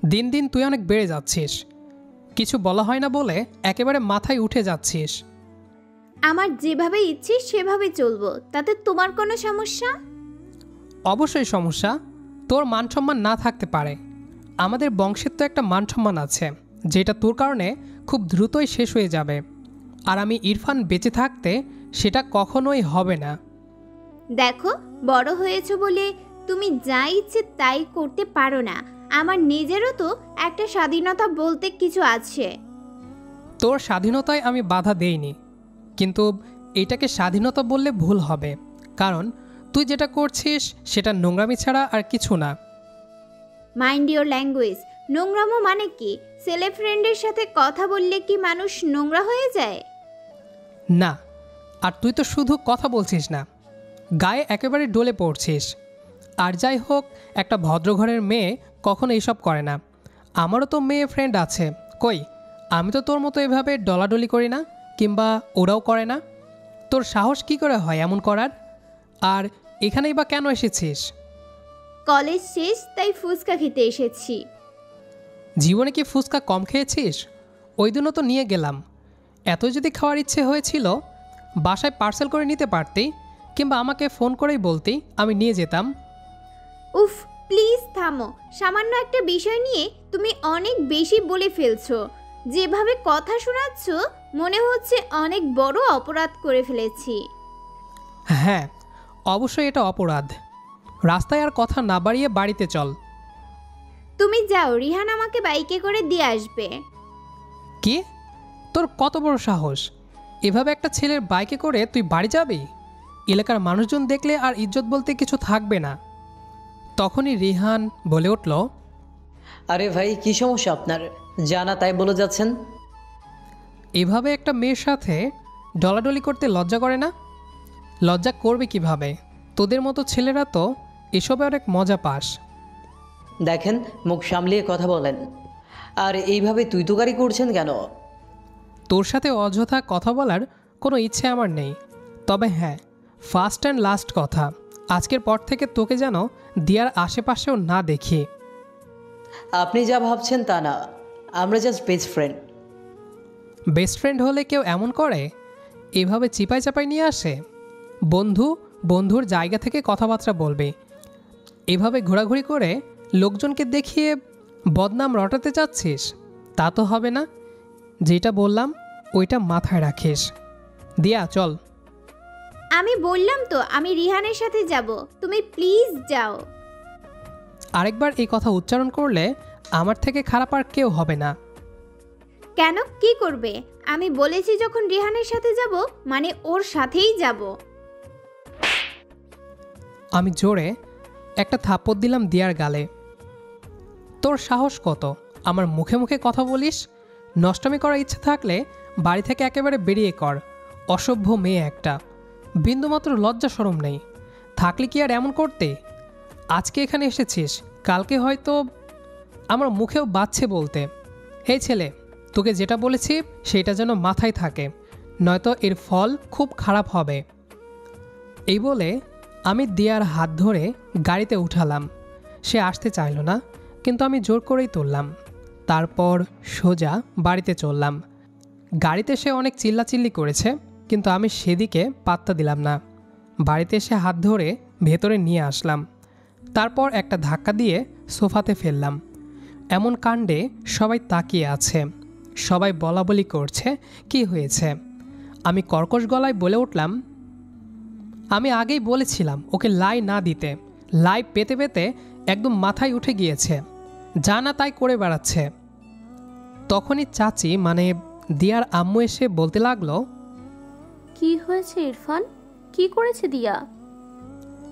দিন দিন তুই অনেক বেড়ে যাচ্ছিস। কিছু বলা হয় না বলে একেবারে মাথায় উঠে যাচ্ছিস। আমার যেভাবে ইচ্ছে সেভাবে চলবো, তাতে তোমার কোনো সমস্যা? অবশ্যই সমস্যা। তোর মান সম্মান না থাকতে পারে, আমাদের বংশের তো একটা মান সম্মান আছে যেটা তোর কারণে খুব দ্রুতই শেষ হয়ে যাবে। আর আমি ইরফান বেঁচে থাকতে সেটা কখনোই হবে না। দেখো, বড় হয়েছো বলে তুমি যা ইচ্ছে তাই করতে পারো না। আমার নিজেরও তো একটা স্বাধীনতা বলতে কিছু আছে। তোর স্বাধীনতায় আমি বাধা দেইনি, কিন্তু এটাকে স্বাধীনতা বললে ভুল হবে, কারণ তুই যেটা করছিস সেটা নোংরামি ছাড়া আর কিছু না। Mind your language. নোংরামো মানে কি? ছেলে ফ্রেন্ডের সাথে কথা বললে কি মানুষ নোংরা হয়ে যায়? না, আর তুই তো শুধু কথা বলছিস না, গায়ে একেবারে ডলে পড়ছিস। আর যাই হোক, একটা ভদ্রঘরের মেয়ে কখনো এইসব করে না। আমারও তো মেয়ে ফ্রেন্ড আছে, কই আমি তো তোর মতো এভাবে ডলাডলি করি না, কিংবা ওরাও করে না। তোর সাহস কি করে হয় এমন করার? আর এখানেই বা কেন এসেছিস? কলেজ শেষ, তাই ফুচকা খেতে এসেছি। জীবনে কি ফুচকা কম খেয়েছিস? ওই দিনও তো নিয়ে গেলাম। এত যদি খাওয়ার ইচ্ছে হয়েছিল বাসায় পার্সেল করে নিতে পারতি, কিংবা আমাকে ফোন করেই বলতি, আমি নিয়ে যেতাম। উফ, প্লিজ থামো। সামান্য একটা বিষয় নিয়ে তুমি অনেক বেশি বলে ফেলছো। যেভাবে কথা শোনাচ্ছ মনে হচ্ছে অনেক বড় অপরাধ করে ফেলেছি। হ্যাঁ, অবশ্যই এটা অপরাধ। রাস্তায় আর কথা না বাড়িয়ে বাড়িতে চল। তুমি যাও, রিহান আমাকে বাইকে করে দিয়ে আসবে। কি? তোর কত বড় সাহস? এভাবে একটা ছেলের বাইকে করে তুই বাড়ি যাবি? এলাকার মানুষজন দেখলে আর ইজ্জত বলতে কিছু থাকবে না। তখনই রিহান বলে উঠল, আরে ভাই, কি সমস্যা আপনার? জানা তাই বলে যাচ্ছেন। এভাবে একটা মেয়ের সাথে ডলাডলি করতে লজ্জা করে না? লজ্জা করবে কিভাবে? তোদের মতো ছেলেরা তো এসবে অনেক মজা পাস। দেখেন, মুখ সামলিয়ে কথা বলেন। আর এইভাবে তুই তোকারি করছেন কেন? তোর সাথে অযথা কথা বলার কোনো ইচ্ছে আমার নেই। তবে হ্যাঁ, ফার্স্ট অ্যান্ড লাস্ট কথা, আজকের পর থেকে তোকে যেন দিয়ার আশেপাশেও না দেখি। আপনি যা ভাবছেন তা না, আমরা just best friend. Best friend হলে কেউ এমন করে? এভাবে চিপাই চাপাই নিয়ে আসে? বন্ধু বন্ধুর জায়গা থেকে কথাবার্তা বলবে। এভাবে ঘোরাঘুরি করে লোকজনকে দেখিয়ে বদনাম রটাতে চাচ্ছিস? তা তো হবে না। যেটা বললাম ওইটা মাথায় রাখিস। দিয়া চল। আমি বললাম তো আমি রিহানের সাথে যাব, তুমি প্লিজ যাও। আরেকবার এই কথা উচ্চারণ করলে আমার থেকে খারাপ আর কেউ হবে না। কেন, কি করবে? আমি বলেছি যখন রিহানের সাথে যাব মানে ওর সাথেই যাব। আমি জোরে একটা থাপ্পড় দিলাম দিয়ার গালে। তোর সাহস কত আমার মুখে মুখে কথা বলিস? নষ্টমী করার ইচ্ছে থাকলে বাড়ি থেকে একেবারে বেরিয়ে কর। অসভ্য মেয়ে একটা, বিন্দুমাত্র লজ্জা শরম নেই। থাকলে কি আর এমন করতে? আজকে এখানে এসেছিস, কালকে হয়তো আমার মুখেও বাজছে বলতে। হে ছেলে, তোকে যেটা বলেছি সেটা যেন মাথায় থাকে, নয়তো এর ফল খুব খারাপ হবে। এই বলে আমি দিয়ার হাত ধরে গাড়িতে উঠালাম। সে আসতে চাইল না, কিন্তু আমি জোর করেই তুললাম। তারপর সোজা বাড়িতে চললাম। গাড়িতে সে অনেক চিল্লাচিল্লি করেছে, কিন্তু আমি সেদিকে পাত্তা দিলাম না। বাড়িতে এসে হাত ধরে ভেতরে নিয়ে আসলাম। তারপর একটা ধাক্কা দিয়ে সোফাতে ফেললাম। এমন কাণ্ডে সবাই তাকিয়ে আছে, সবাই বলাবলি করছে কি হয়েছে। আমি কর্কশ গলায় বলে উঠলাম, আমি আগেই বলেছিলাম ওকে লাই না দিতে। লাই পেতে পেতে একদম মাথায় উঠে গিয়েছে, যা না তাই করে বেড়াচ্ছে। তখনই চাচি মানে দিয়ার আম্মু এসে বলতে লাগলো, কি হয়েছে ইরফান? কি করেছে দিয়া?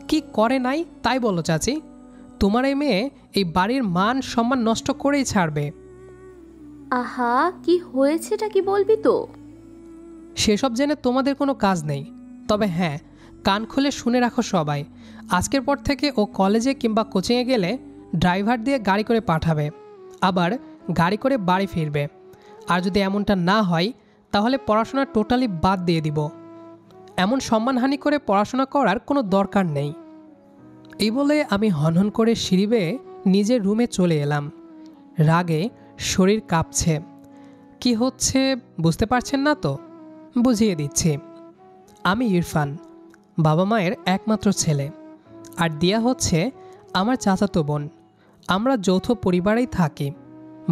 কি করে নাই তাই বলো চাচি? তোমার এই মেয়ে এই বাড়ির মান সম্মান নষ্ট করেই ছাড়বে। আহা, কি হয়েছেটা কি বলবি তো? সেসব জেনে তোমাদের কোনো কাজ নেই। তবে হ্যাঁ, কান খুলে শুনে রাখো সবাই, আজকের পর থেকে ও কলেজে কিংবা কোচিংয়ে গেলে ড্রাইভার দিয়ে গাড়ি করে পাঠাবে, আবার গাড়ি করে বাড়ি ফিরবে। আর যদি এমনটা না হয় তাহলে পড়াশোনা টোটালি বাদ দিয়ে দিব। এমন সম্মানহানি করে পড়াশোনা করার কোনো দরকার নেই। এই বলে আমি হনহন করে সিঁড়ি বেয়ে নিজের রুমে চলে এলাম। রাগে শরীর কাঁপছে। কি হচ্ছে বুঝতে পারছেন না তো? বুঝিয়ে দিচ্ছি। আমি ইরফান, বাবা মায়ের একমাত্র ছেলে। আর দিয়া হচ্ছে আমার চাচাতো বোন। আমরা যৌথ পরিবারেই থাকি,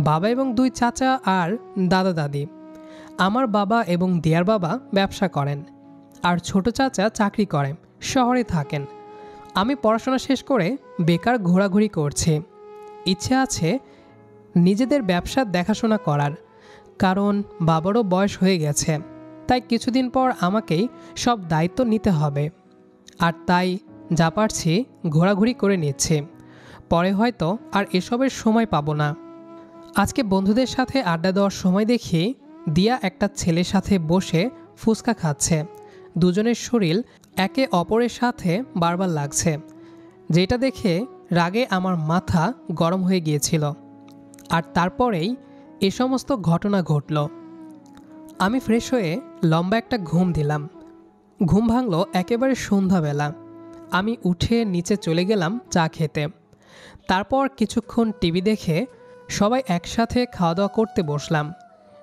বাবা এবং 2 চাচা আর দাদা দাদি। আমার বাবা এবং দিয়ার বাবা ব্যবসা করেন, আর ছোট চাচা চাকরি করেন, শহরে থাকেন। আমি পড়াশোনা শেষ করে বেকার ঘোরাঘুরি করছি। ইচ্ছে আছে নিজেদের ব্যবসা দেখাশোনা করার, কারণ বাবারও বয়স হয়ে গেছে। তাই কিছুদিন পর আমাকেই সব দায়িত্ব নিতে হবে। আর তাই যা পারছি ঘোরাঘুরি করে নিচ্ছি। পরে হয়তো আর এসবের সময় পাবো না। আজকে বন্ধুদের সাথে আড্ডা দেওয়ার সময় দেখি দিয়া একটা ছেলের সাথে বসে ফুচকা খাচ্ছে। দুজনের শরীর একে অপরের সাথে বারবার লাগছে, যেটা দেখে রাগে আমার মাথা গরম হয়ে গিয়েছিল। আর তারপরেই এ সমস্ত ঘটনা ঘটল। আমি ফ্রেশ হয়ে লম্বা একটা ঘুম দিলাম। ঘুম ভাঙল একেবারে সন্ধ্যাবেলা। আমি উঠে নিচে চলে গেলাম চা খেতে। তারপর কিছুক্ষণ টিভি দেখে সবাই একসাথে খাওয়া দাওয়া করতে বসলাম।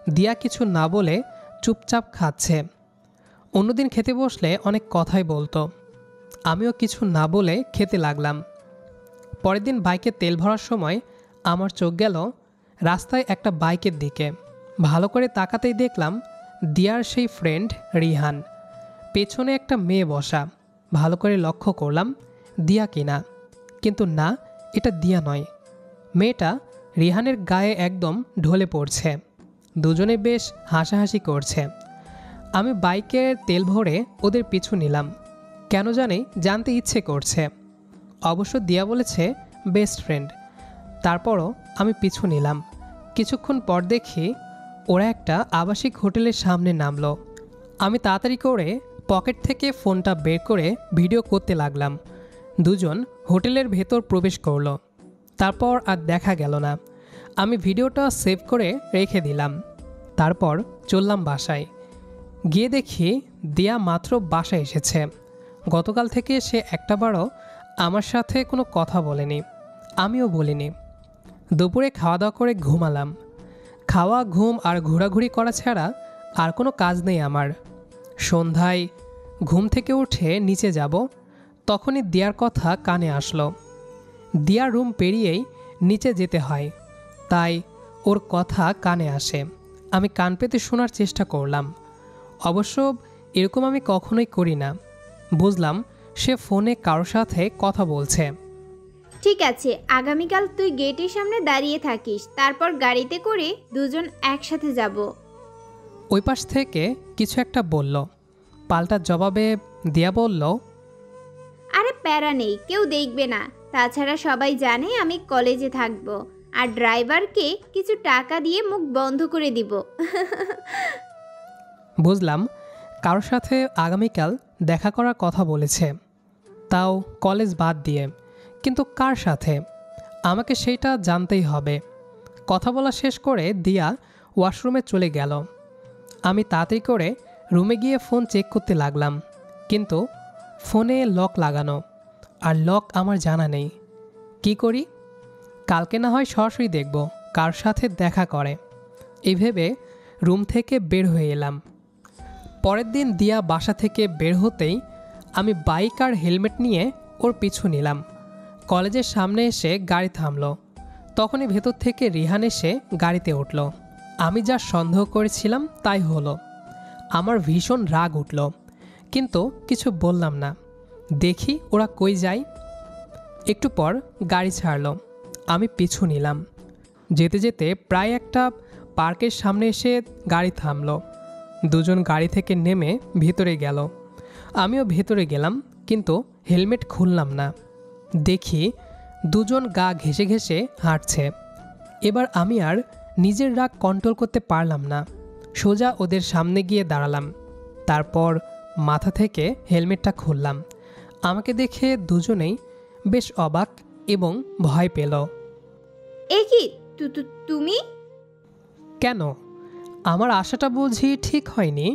দিয়া কিছু না বলে চুপচাপ খাচ্ছে। অন্যদিন খেতে বসলে অনেক কথাই বলতো। আমিও কিছু না বলে খেতে লাগলাম। পরের দিন বাইকে তেল ভরার সময় আমার চোখ গেল রাস্তায় একটা বাইকের দিকে। ভালো করে তাকাতেই দেখলাম দিয়ার সেই ফ্রেন্ড রিহান। পেছনে একটা মেয়ে বসা। ভালো করে লক্ষ্য করলাম দিয়া কিনা, কিন্তু না, এটা দিয়া নয়। মেয়েটা রিহানের গায়ে একদম ঢলে পড়ছে। দুজনে বেশ হাসাহাসি করছে। আমি বাইকের তেল ভরে ওদের পিছু নিলাম। কেন জানি জানতে ইচ্ছে করছে। অবশ্য দিয়া বলেছে বেস্ট ফ্রেন্ড। তারপরও আমি পিছু নিলাম। কিছুক্ষণ পর দেখি ওরা একটা আবাসিক হোটেলের সামনে নামলো। আমি তাড়াতাড়ি করে পকেট থেকে ফোনটা বের করে ভিডিও করতে লাগলাম। দুজন হোটেলের ভেতর প্রবেশ করলো। তারপর আর দেখা গেল না। আমি ভিডিওটা সেভ করে রেখে দিলাম। তারপর চললাম বাসায়। গিয়ে দেখি দিয়া মাত্র বাসায় এসেছে। গতকাল থেকে সে একটাবারও আমার সাথে কোনো কথা বলেনি, আমিও বলিনি। দুপুরে খাওয়া দাওয়া করে ঘুমালাম। খাওয়া, ঘুম আর ঘোরাঘুরি করা ছাড়া আর কোনো কাজ নেই আমার। সন্ধ্যায় ঘুম থেকে উঠে নিচে যাব, তখনই দিয়ার কথা কানে আসলো। দিয়ার রুম পেরিয়েই নিচে যেতে হয়, তাই ওর কথা কানে আসে। আমি কান পেতে শোনার চেষ্টা করলাম। অবশ্য এরকম আমি কখনোই করি না। বুঝলাম সে ফোনে কারোর সাথে কথা বলছে। ঠিক আছে, আগামীকাল তুই গেটের সামনে দাঁড়িয়ে থাকিস, তারপর গাড়িতে করে দুজন একসাথে যাব। ওই পাশ থেকে কিছু একটা বলল। পাল্টা জবাবে দিয়া বলল, আরে প্যারা নেই, কেউ দেখবে না। তাছাড়া সবাই জানে আমি কলেজে থাকব, আর ড্রাইভারকে কিছু টাকা দিয়ে মুখ বন্ধ করে দিব। বুঝলাম কারোর সাথে আগামীকাল দেখা করার কথা বলেছে, তাও কলেজ বাদ দিয়ে। কিন্তু কার সাথে আমাকে সেইটা জানতেই হবে। কথা বলা শেষ করে দিয়া ওয়াশরুমে চলে গেল। আমি তাড়াতাড়ি করে রুমে গিয়ে ফোন চেক করতে লাগলাম, কিন্তু ফোনে লক লাগানো, আর লক আমার জানা নেই। কি করি? কালকে না হয় সরাসরি দেখব কার সাথে দেখা করে। এই ভেবে রুম থেকে বের হয়ে এলাম। পরের দিন দিয়া বাসা থেকে বের হতেই আমি বাইক আর হেলমেট নিয়ে ওর পিছু নিলাম। কলেজের সামনে এসে গাড়ি থামলো। তখনই ভেতর থেকে রিহান এসে গাড়িতে উঠল। আমি যা সন্দেহ করেছিলাম তাই হলো। আমার ভীষণ রাগ উঠল, কিন্তু কিছু বললাম না। দেখি ওরা কই যায়। একটু পর গাড়ি ছাড়ল। আমি পিছু নিলাম। যেতে যেতে প্রায় একটা পার্কের সামনে এসে গাড়ি থামলো। দুজন গাড়ি থেকে নেমে ভেতরে গেল। আমিও ভেতরে গেলাম, কিন্তু হেলমেট খুললাম না। দেখি দুজন গা ঘেঁষে ঘেঁষে হাঁটছে। এবার আমি আর নিজের রাগ কন্ট্রোল করতে পারলাম না। সোজা ওদের সামনে গিয়ে দাঁড়ালাম। তারপর মাথা থেকে হেলমেটটা খুললাম। আমাকে দেখে দুজনেই বেশ অবাক এবং ভয় পেল। এ কি তুমি? কেন? আমার আশাটা বুঝি ঠিক হয়নি?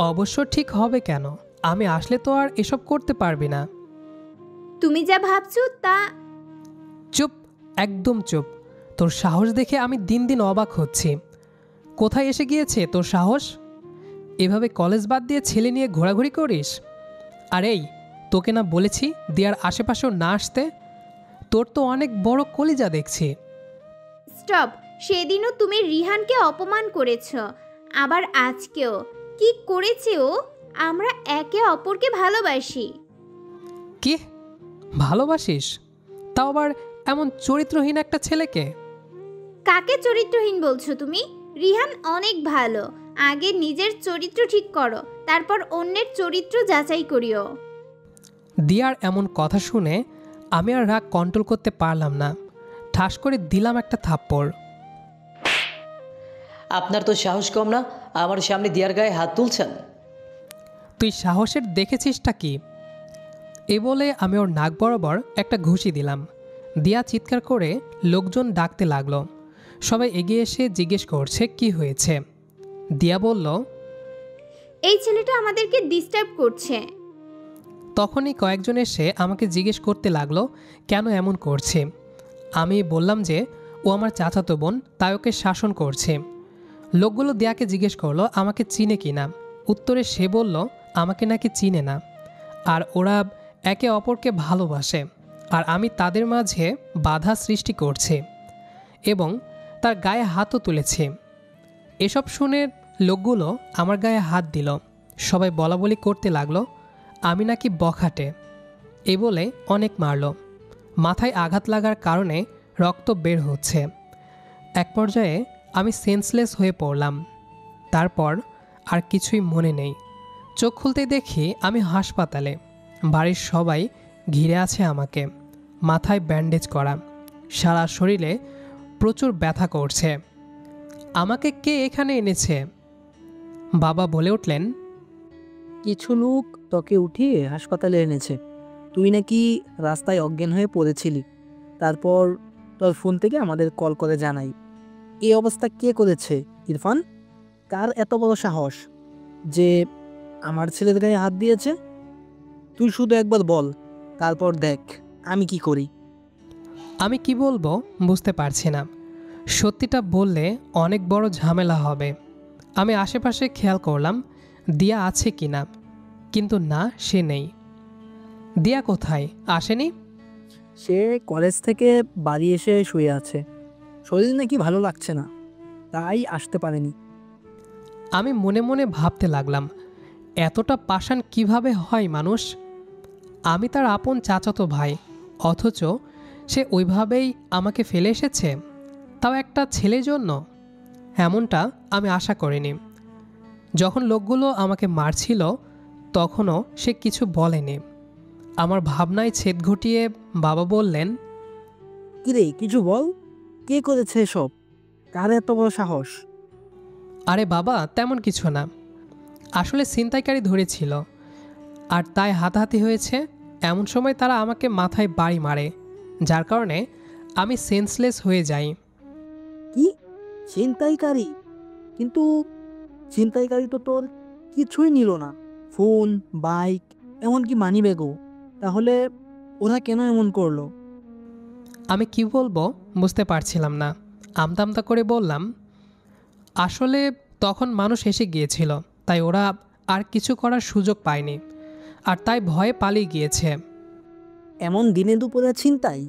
অবশ্য ঠিক হবে কেন? আমি আসলে তো আর এসব করতে পারবি না। তুমি যা ভাবছো তা। চুপ, একদম চুপ। তোর সাহস দেখে আমি দিন দিন অবাক হচ্ছি। কোথায় এসে গিয়েছে তোর সাহস? এভাবে কলেজ বাদ দিয়ে ছেলে নিয়ে ঘোরাঘুরি করিস? আর এই, তোকে না বলেছি দিয়ার আশেপাশেও না আসতে? তোর তো অনেক বড় কলিজা দেখছি। স্টপ। সেদিনও তুমি রিহানকে অপমান করেছ, আবার আজকেও। কি করেছে ও? আমরা একে অপরকে ভালোবাসি। কি ভালোবাসিস? তাও আবার এমন চরিত্রহীন একটা ছেলেকে? কাকে চরিত্রহীন বলছো তুমি? রিহান অনেক ভালো। আগে নিজের চরিত্র ঠিক করো, তারপর অন্যের চরিত্র যাচাই করিও। দিয়ার এমন কথা শুনে আমি আর রাগ কন্ট্রোল করতে পারলাম না। ঠাস করে দিলাম একটা থাপ্পড়। আপনার তো সাহস কম না, আমার সামনে দিয়ার গায়ে হাত তুলছেন? তুই সাহসের দেখেছিসটা কি? এ বলে আমি ওর নাক বরাবর একটা ঘুষি দিলাম। দিয়া চিৎকার করে লোকজন ডাকতে লাগলো। সবাই এগিয়ে এসে জিজ্ঞেস করছে কি হয়েছে। দিয়া বলল, এই ছেলেটা আমাদেরকে ডিস্টার্ব করছে। তখনই কয়েকজন এসে আমাকে জিজ্ঞেস করতে লাগলো কেন এমন করছে। আমি বললাম যে ও আমার চাচাতো বোন, তাই ওকে শাসন করছে। লোকগুলো দিয়াকে জিজ্ঞেস করলো আমাকে চিনে কি না। উত্তরে সে বলল আমাকে নাকি চিনে না, আর ওরা একে অপরকে ভালোবাসে, আর আমি তাদের মাঝে বাধা সৃষ্টি করছি এবং তার গায়ে হাতও তুলেছে। এসব শুনে লোকগুলো আমার গায়ে হাত দিল। সবাই বলাবলি করতে লাগলো আমি নাকি বখাটে। এ বলে অনেক মারল। মাথায় আঘাত লাগার কারণে রক্ত বের হচ্ছে। এক পর্যায়ে আমি সেন্সলেস হয়ে পড়লাম। তারপর আর কিছুই মনে নেই। চোখ খুলতেই দেখি আমি হাসপাতালে। বাড়ির সবাই ঘিরে আছে আমাকে। মাথায় ব্যান্ডেজ করা, সারা শরীরে প্রচুর ব্যথা করছে। আমাকে কে এখানে এনেছে? বাবা বলে উঠলেন, কিছু লোক তোকে উঠিয়ে হাসপাতালে এনেছে। তুই নাকি রাস্তায় অজ্ঞান হয়ে পড়েছিলি, তারপর তোর ফোন থেকে আমাদের কল করে জানাই। এই অবস্থা কে করেছে ইরফান? কার এত বড় সাহস যে আমার ছেলের গায়ে হাত দিয়েছে? তুই শুধু একবার বল, তারপর দেখ আমি কি করি। আমি কি বলবো বুঝতে পারছি না। সত্যিটা বললে অনেক বড় ঝামেলা হবে। আমি আশেপাশে খেয়াল করলাম দিয়া আছে কি না, কিন্তু না, সে নেই। দিয়া কোথায়? আসেনি? সে কলেজ থেকে বাড়ি এসে শুয়ে আছে। শরীর নাকি ভালো লাগছে না, তাই আসতে পারেনি। আমি মনে মনে ভাবতে লাগলাম এতটা পাষাণ কিভাবে হয় মানুষ। আমি তার আপন চাচাতো ভাই, অথচ সে ওইভাবেই আমাকে ফেলে এসেছে, তাও একটা ছেলের জন্য। এমনটা আমি আশা করিনি। যখন লোকগুলো আমাকে মারছিল তখনও সে কিছু বলেনি। আমার ভাবনায় ছেদ ঘটিয়ে বাবা বললেন, কিরে কিছু বল, কে করেছে এসব? কার এত বড় সাহস? আরে বাবা, তেমন কিছু না। আসলে ছিনতাইকারী ধরেছিল, আর তাই হাতাহাতি হয়েছে। এমন সময় তারা আমাকে মাথায় বাড়ি মারে, যার কারণে আমি সেন্সলেস হয়ে যাই। কি ছিনতাইকারী? কিন্তু ছিনতাইকারী তো তোর কিছুই নিল না, ফোন, বাইক, এমনকি মানি ব্যাগও। তাহলে ওরা কেন এমন করলো? আমি কি বলবো বুঝতে পারছিলাম না। আমতা আমতা করে বললাম, আসলে তখন মানুষ এসে গিয়েছিল, তাই ওরা আর কিছু করার সুযোগ পায়নি, আর তাই ভয়ে পালিয়ে গিয়েছে। এমন দিনে দুপুরে ছিনতাই?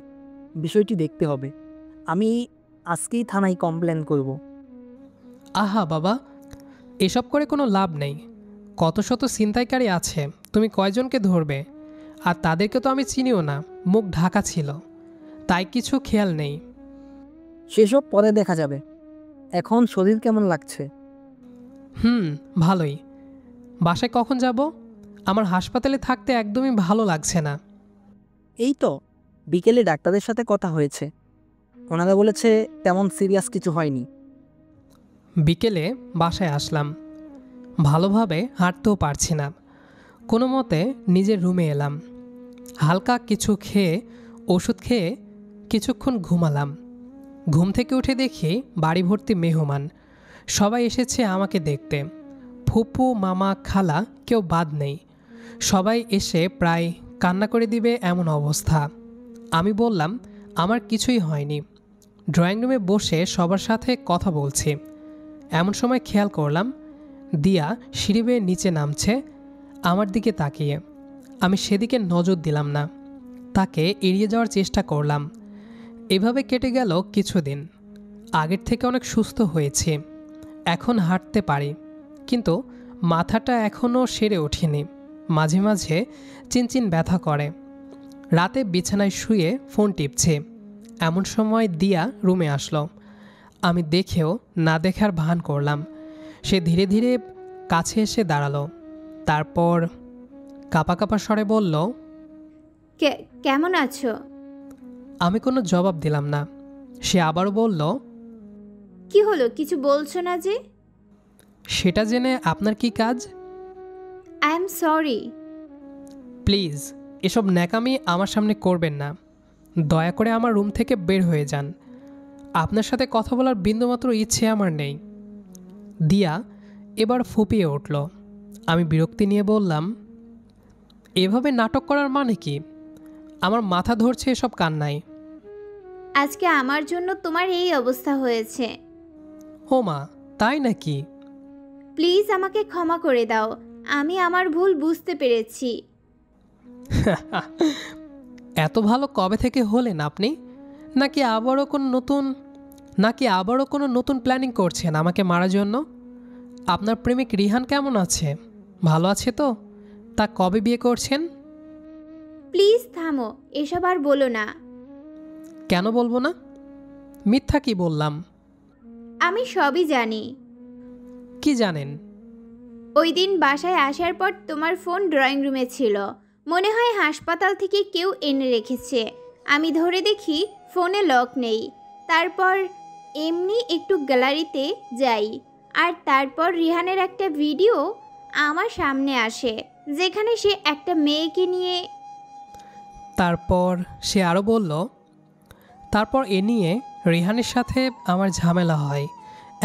বিষয়টি দেখতে হবে। আমি আজকেই থানায় কমপ্লেন করব। আহা বাবা, এসব করে কোনো লাভ নেই। কত শত ছিনতাইকারী আছে, তুমি কয়জনকে ধরবে? আর তাদেরকে তো আমি চিনিও না, মুখ ঢাকা ছিল, তাই কিছু খেয়াল নেই। সেসব পরে দেখা যাবে। এখন শরীর কেমন লাগছে? ভালোই। বাসায় কখন যাব? আমার হাসপাতালে থাকতে একদমই ভালো লাগছে না। এই তো বিকেলে ডাক্তারের সাথে কথা হয়েছে, ওনারা বলেছে তেমন সিরিয়াস কিছু হয়নি। বিকেলে বাসায় আসলাম। ভালোভাবে হাঁটতেও পারছি না। কোনো মতে নিজের রুমে এলাম। হালকা কিছু খেয়ে, ওষুধ খেয়ে কিছুক্ষণ ঘুমালাম। ঘুম থেকে উঠে দেখি বাড়ি ভর্তি মেহমান। সবাই এসেছে আমাকে দেখতে। ফুপু, মামা, খালা কেউ বাদ নেই। সবাই এসে প্রায় কান্না করে দিবে এমন অবস্থা। আমি বললাম আমার কিছুই হয়নি। ড্রয়িং রুমে বসে সবার সাথে কথা বলছি। এমন সময় খেয়াল করলাম দিয়া সিঁড়ি বেয়ে নিচে নামছে আমার দিকে তাকিয়ে। আমি সেদিকে নজর দিলাম না, তাকে এড়িয়ে যাওয়ার চেষ্টা করলাম। এভাবে কেটে গেল কিছুদিন। আগের থেকে অনেক সুস্থ হয়েছি, এখন হাঁটতে পারি, কিন্তু মাথাটা এখনও সেরে ওঠেনি। মাঝে মাঝে চিনচিন ব্যথা করে। রাতে বিছানায় শুয়ে ফোন টিপছি, এমন সময় দিয়া রুমে আসলো। আমি দেখেও না দেখার ভান করলাম। সে ধীরে ধীরে কাছে এসে দাঁড়ালো। তারপর কাঁপা কাঁপা স্বরে বলল, কেমন আছো? আমি কোনো জবাব দিলাম না। সে আবারও বলল, কি হলো, কিছু বলছো না যে? সেটা জেনে আপনার কি কাজ? I am sorry. প্লিজ এসব ন্যাকামি আমার সামনে করবেন না। দয়া করে আমার রুম থেকে বের হয়ে যান। আপনার সাথে কথা বলার বিন্দুমাত্র ইচ্ছে আমার নেই। দিয়া এবার ফুপিয়ে উঠল। আমি বিরক্তি নিয়ে বললাম, এভাবে নাটক করার মানে কি? আমার মাথা ধরছে এসব কান্নায়। আজকে আমার জন্য তোমার এই অবস্থা হয়েছে। ও মা, তাই নাকি? প্লিজ আমাকে ক্ষমা করে দাও, আমি আমার ভুল বুঝতে পেরেছি। এত ভালো কবে থেকে হলেন আপনি? নাকি আবারও কোনো নতুন প্ল্যানিং করছেন আমাকে মারার জন্য? আপনার প্রেমিক রিহান কেমন আছে? ভালো আছে তো? তা কবে বিয়ে করছেন? প্লিজ থামো, এসব আর বলো না। কেন বলবো না? মিথ্যা কি বললাম? আমি সবই জানি। কি জানেন? ওই দিন বাসায় আসার পর তোমার ফোন ড্রয়িং রুমে ছিল। মনে হয় হাসপাতাল থেকে কেউ এনে রেখেছে। আমি ধরে দেখি ফোনে লক নেই। তারপর এমনি একটু গ্যালারিতে যাই, আর তারপর রিহানের একটা ভিডিও আমার সামনে আসে, যেখানে সে একটা মেয়েকে নিয়ে। তারপর সে আরও বলল, তারপর এ নিয়ে রিহানের সাথে আমার ঝামেলা হয়।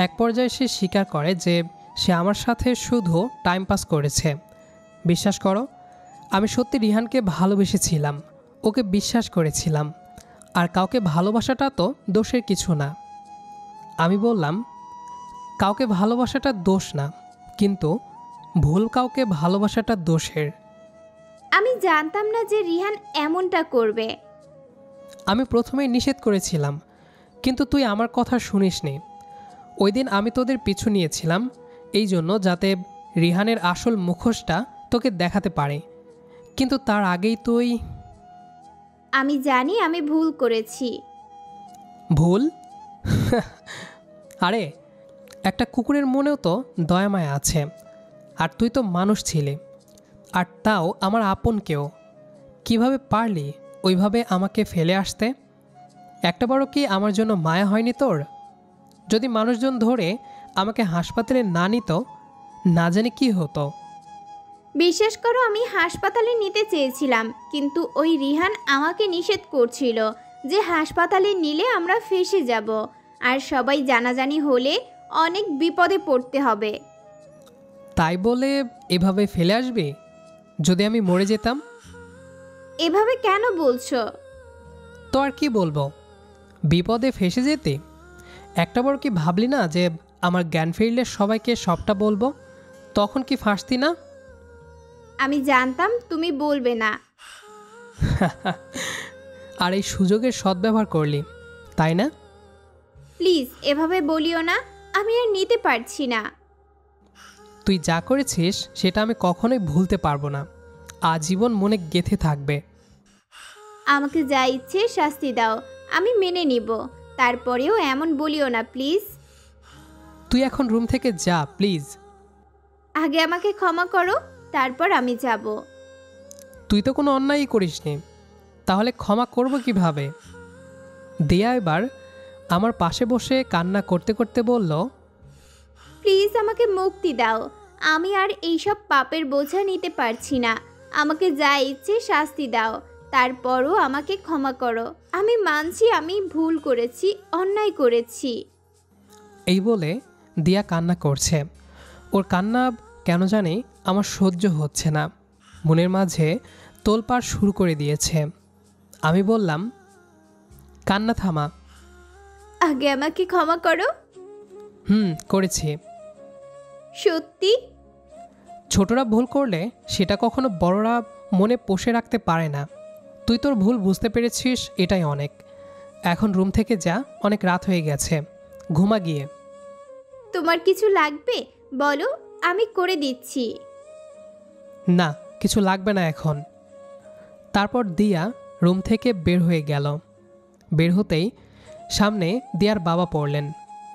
এক পর্যায়ে সে স্বীকার করে যে সে আমার সাথে শুধু টাইম পাস করেছে। বিশ্বাস করো, আমি সত্যি রিহানকে ভালোবেসেছিলাম, ওকে বিশ্বাস করেছিলাম। আর কাউকে ভালোবাসাটা তো দোষের কিছু না। আমি বললাম, কাউকে ভালোবাসাটা দোষ না, কিন্তু ভুল কাউকে ভালোবাসাটা দোষের। আমি জানতাম না যে রিহান এমনটা করবে। আমি প্রথমেই নিষেধ করেছিলাম, কিন্তু তুই আমার কথা শুনিসনি। ওই দিন আমি তোদের পিছু নিয়েছিলাম এই জন্য, যাতে রিহানের আসল মুখোশটা তোকে দেখাতে পারে, কিন্তু তার আগেই তুই। আমি জানি আমি ভুল করেছি। ভুল? আরে, একটা কুকুরের মনেও তো দয়ামায়া আছে, আর তুই তো মানুষ ছিলি, আর তাও আমার আপন কেউ। কিভাবে পারলি ওইভাবে আমাকে ফেলে আসতে? একটাবারও কি আমার জন্য মায়া হয়নি তোর? যদি মানুষজন ধরে আমাকে হাসপাতালে না নিত, না জানি কি হতো। বিশ্বাস করো, আমি হাসপাতালে নিতে চেয়েছিলাম, কিন্তু ওই রিহান আমাকে নিষেধ করছিল যে হাসপাতালে নিলে আমরা ফেঁসে যাব, আর সবাই জানাজানি হলে অনেক বিপদে পড়তে হবে। তাই বলে এভাবে ফেলে আসবি? যদি আমি মরে যেতাম? এভাবে কেন বলছো? তো আর কি বলবো, বিপদে ফেসে যেতে। একটাবার কি ভাবলি না যে আমার জ্ঞান ফিরলে সবাইকে সবটা বলবো? তখন কি ফাঁসতি না? আমি জানতাম তুমি বলবে না। আর এই সুযোগের সদ্ব্যবহার করলি, তাই না? প্লিজ এভাবে বলিও না, আমি আর নিতে পারছি না। তুই যা করেছিস সেটা আমি কখনোই ভুলতে পারবো না, আজীবন মনে গেঁথে থাকবে। আমাকে যা ইচ্ছে শাস্তি দাও, আমি মেনে নিব। তারপরেও এমন বলিও না প্লিজ। তুই এখন রুম থেকে যা প্লিজ। আগে আমাকে ক্ষমা করো, তারপর আমি যাব। তুই তো কোনো অন্যায়ই করিসনি, তাহলে ক্ষমা করব কিভাবে? দিয়া এবার আমার পাশে বসে কান্না করতে করতে বলল, প্লিজ আমাকে মুক্তি দাও, আমি আর এইসব পাপের বোঝা নিতে পারছি না। আমাকে যা ইচ্ছে শাস্তি দাও, তারপরও আমাকে ক্ষমা করো। আমি মানছি আমি ভুল করেছি, অন্যায় করেছি। এই বলে দিয়া কান্না করছে। ওর কান্না কেন জানি আমার সহ্য হচ্ছে না, মনের মাঝে তোলপাড় শুরু করে দিয়েছে। আমি বললাম, কান্না থামা। আগে আমাকে ক্ষমা করো। করেছি। সত্যি? ছোটরা ভুল করলে সেটা কখনো বড়রা মনে পোষে রাখতে পারে না। তুই তোর ভুল বুঝতে পেরেছিস, এটাই অনেক। এখন রুম থেকে যা, অনেক রাত হয়ে গেছে, ঘুমা গিয়ে। তোমার কিছু লাগবে বলো, আমি করে দিচ্ছি। না, কিছু লাগবে না এখন। তারপর দিয়া রুম থেকে বের হয়ে গেল। বের হতেই সামনে দিয়ার বাবা পড়লেন।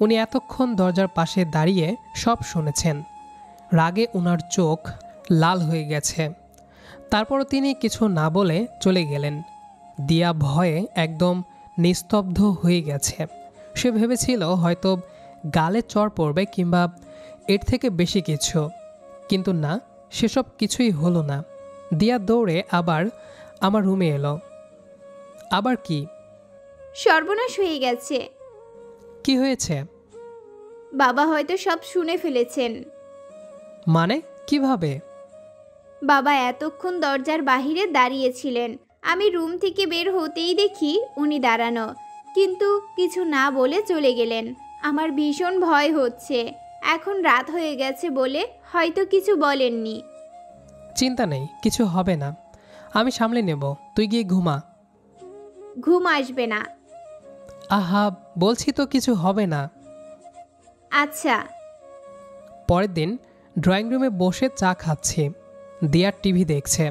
উনি এতক্ষণ দরজার পাশে দাঁড়িয়ে সব শুনেছেন। রাগে ওনার চোখ লাল হয়ে গেছে। তারপরও তিনি কিছু না বলে চলে গেলেন। দিয়া ভয়ে একদম নিস্তব্ধ হয়ে গেছে। সে ভেবেছিল হয়তো গালে চড় পড়বে কিংবা এর থেকে বেশি কিছু, কিন্তু না, সেসব কিছুই হলো না। দিয়া দৌড়ে আবার আমার রুমে এলো। আবার কি? সর্বনাশ হয়ে গেছে। কি হয়েছে? বাবা হয়তো সব শুনে ফেলেছেন। মানে কিভাবে? বাবা এতক্ষণ দরজার বাহিরে দাঁড়িয়েছিলেন। আমি রুম থেকে বের হতেই দেখি উনি দাঁড়ানো, কিন্তু কিছু না বলে চলে গেলেন। আমার ভীষণ ভয় হচ্ছে। এখন রাত হয়ে গেছে বলে হয়তো কিছু বলেননি। চিন্তা নেই, কিছু হবে না, আমি সামলে নেব। তুই গিয়ে ঘুমা। ঘুম আসবে না। আহা, বলছি তো কিছু হবে না। আচ্ছা। পরের দিন ড্রয়িং রুমে বসে চা খাচ্ছি। দিয়ার টিভি দেখছে।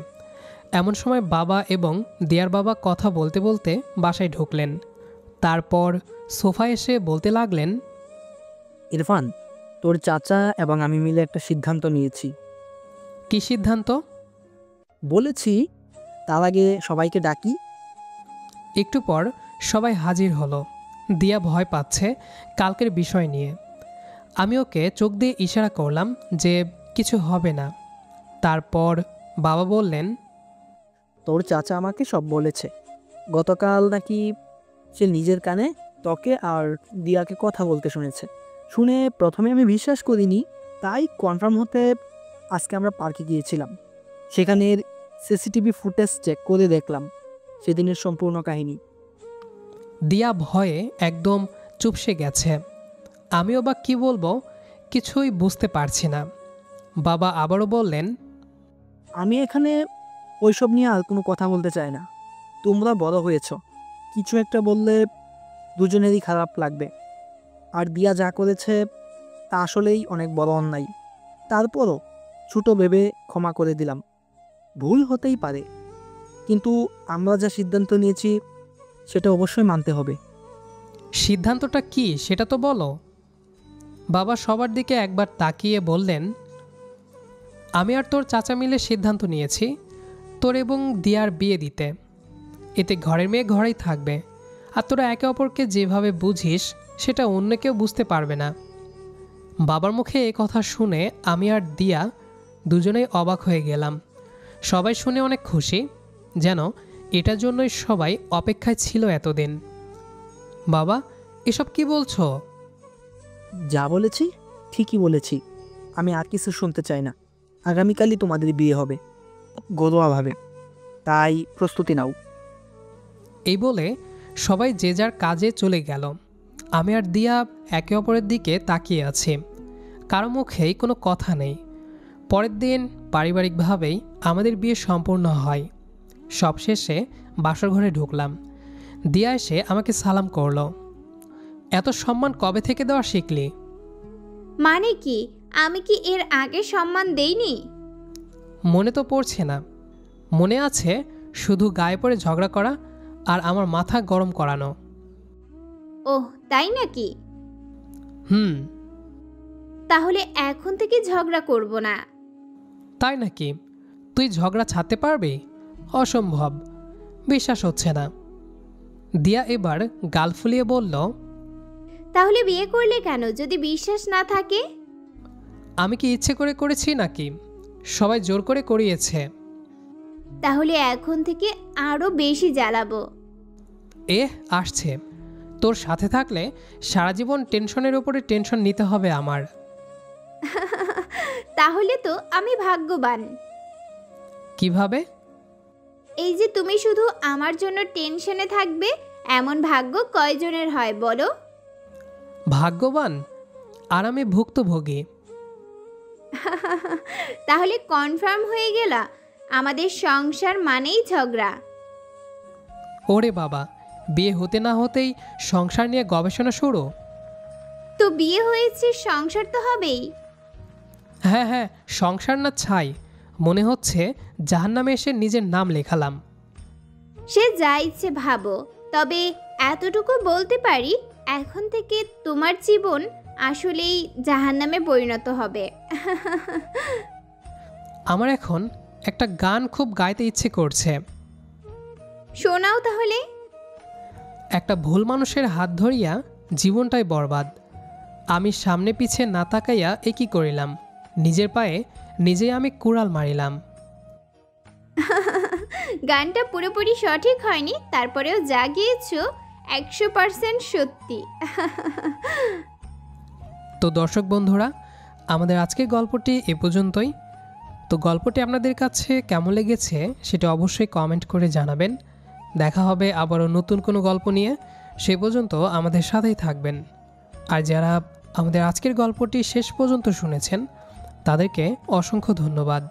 এমন সময় বাবা এবং দিয়ার বাবা কথা বলতে বলতে বাসায় ঢুকলেন। তারপর সোফায় এসে বলতে লাগলেন, ইরফান, তোর চাচা এবং আমি মিলে একটা সিদ্ধান্ত নিয়েছি। কী সিদ্ধান্ত? বলেছি, তার আগে সবাইকে ডাকি। একটু পর সবাই হাজির হলো। দিয়া ভয় পাচ্ছে কালকের বিষয় নিয়ে। আমি ওকে চোখ দিয়ে ইশারা করলাম যে কিছু হবে না। তারপর বাবা বললেন, তোর চাচা আমাকে সব বলেছে। গতকাল নাকি সে নিজের কানে তোকে আর দিয়াকে কথা বলতে শুনেছে। শুনে প্রথমে আমি বিশ্বাস করিনি, তাই কনফার্ম হতে আজকে আমরা পার্কে গিয়েছিলাম। সেখানের সিসিটিভি ফুটেজ চেক করে দেখলাম সেদিনের সম্পূর্ণ কাহিনী। দিয়া ভয়ে একদম চুপসে গেছে। আমিও বা কী বলবো, কিছুই বুঝতে পারছি না। বাবা আবারও বললেন, আমি এখানে ওইসব নিয়ে আর কোনো কথা বলতে চাই না। তোমরা বড় হয়েছ, কিছু একটা বললে দুজনেরই খারাপ লাগবে। আর দিয়া যা করেছে তা আসলেই অনেক বড় অন্যায়। তারপরও ছোটো ভেবে ক্ষমা করে দিলাম। ভুল হতেই পারে, কিন্তু আমরা যা সিদ্ধান্ত নিয়েছি সেটা অবশ্যই মানতে হবে। সিদ্ধান্তটা কি সেটা তো বলো। বাবা সবার দিকে একবার তাকিয়ে বললেন, আমি আর তোর চাচা মিলে সিদ্ধান্ত নিয়েছি তোর এবং দিয়ার বিয়ে দিতে। এতে ঘরের মেয়ে ঘরেই থাকবে, আর তোরা একে অপরকে যেভাবে বুঝিস সেটা অন্য কেউ বুঝতে পারবে না। বাবার মুখে এ কথা শুনে আমি আর দিয়া দুজনেই অবাক হয়ে গেলাম। সবাই শুনে অনেক খুশি, যেন এটার জন্যই সবাই অপেক্ষায় ছিল এতদিন। বাবা, এসব কি বলছো? যা বলেছি ঠিকই বলেছি। আমি আর কিছু শুনতে চাই না। আগামীকালই তোমাদের বিয়ে হবে, ঘরোয়াভাবে, তাই প্রস্তুতি নাও। এই বলে সবাই যে যার কাজে চলে গেল। আমি আর দিয়া একে অপরের দিকে তাকিয়ে আছি, কারো মুখেই কোনো কথা নেই। পরের দিন পারিবারিকভাবেই আমাদের বিয়ে সম্পূর্ণ হয়। সবশেষে বাসর ঘরে ঢুকলাম। দিয়া এসে আমাকে সালাম করলো। এত সম্মান কবে থেকে দেওয়া শিখলি? মানে কি, আমি কি এর আগে সম্মান দেইনি? মনে তো পড়ছে না। মনে আছে শুধু গায়ে পড়ে ঝগড়া করা আর আমার মাথা গরম করানো। ওহ, তাই নাকি? হুম। তাহলে এখন থেকে ঝগড়া করব না। তাই নাকি? তুই ঝগড়া ছাড়তে পারবি? অসম্ভব, বিশ্বাস হচ্ছে না। দিয়া এবার গাল ফুলিয়ে বলল, তাহলে বিয়ে করলে কেন যদি বিশ্বাস না থাকে? আমি কি ইচ্ছে করে করেছি নাকি? সবাই জোর করে করিয়েছে। তাহলে এখন থেকে আরো বেশি জ্বালাবো। আসছে। তোর সাথে থাকলে সারা জীবন টেনশনের উপরে টেনশন নিতে হবে আমার। তাহলে তো আমি ভাগ্যবান। কিভাবে? এই যে তুমি শুধু আমার জন্য টেনশনে থাকবে, এমন ভাগ্য কয়জনের হয় বলো? ভাগ্যবান আর আমি ভুক্তভোগী। তাহলে কনফার্ম হয়ে গেল আমাদের সংসার মানেই ঝগড়া। ওরে বাবা, বিয়ে হতে না হতেই সংসার নিয়ে গবেষণা শুরু। তো বিয়ে হয়েছে, সংসার তো হবেই। হ্যাঁ হ্যাঁ, সংসার না ছাই, মনে হচ্ছে জাহান্নামে এসে নিজের নাম লেখালাম। সে যা ইচ্ছে ভাবো, তবে এতটুকু বলতে পারি এখন থেকে তোমার জীবন আসলেই জাহান্নামে পরিণত হবে। আমার এখন একটা গান খুব গাইতে ইচ্ছে করছে। শোনাও তাহলে। একটা ভুল মানুষের হাত ধরিয়া জীবনটাই বরবাদ, আমি সামনে পিছে না তাকাইয়া এ কি করিলাম, নিজের পায়ে নিজেই আমি কুড়াল মারিলাম। গানটা পুরোপুরি সঠিক হয়নি, তারপরেও যা গিয়েছো 100% সত্যি। তো দর্শক বন্ধুরা, আমাদের আজকের গল্পটি এ পর্যন্তই। তো গল্পটি আপনাদের কাছে কেমন লেগেছে সেটা অবশ্যই কমেন্ট করে জানাবেন। দেখা হবে আবারও নতুন কোনো গল্প নিয়ে, সে পর্যন্ত আমাদের সাথেই থাকবেন। আর যারা আমাদের আজকের গল্পটি শেষ পর্যন্ত শুনেছেন তাদেরকে অসংখ্য ধন্যবাদ।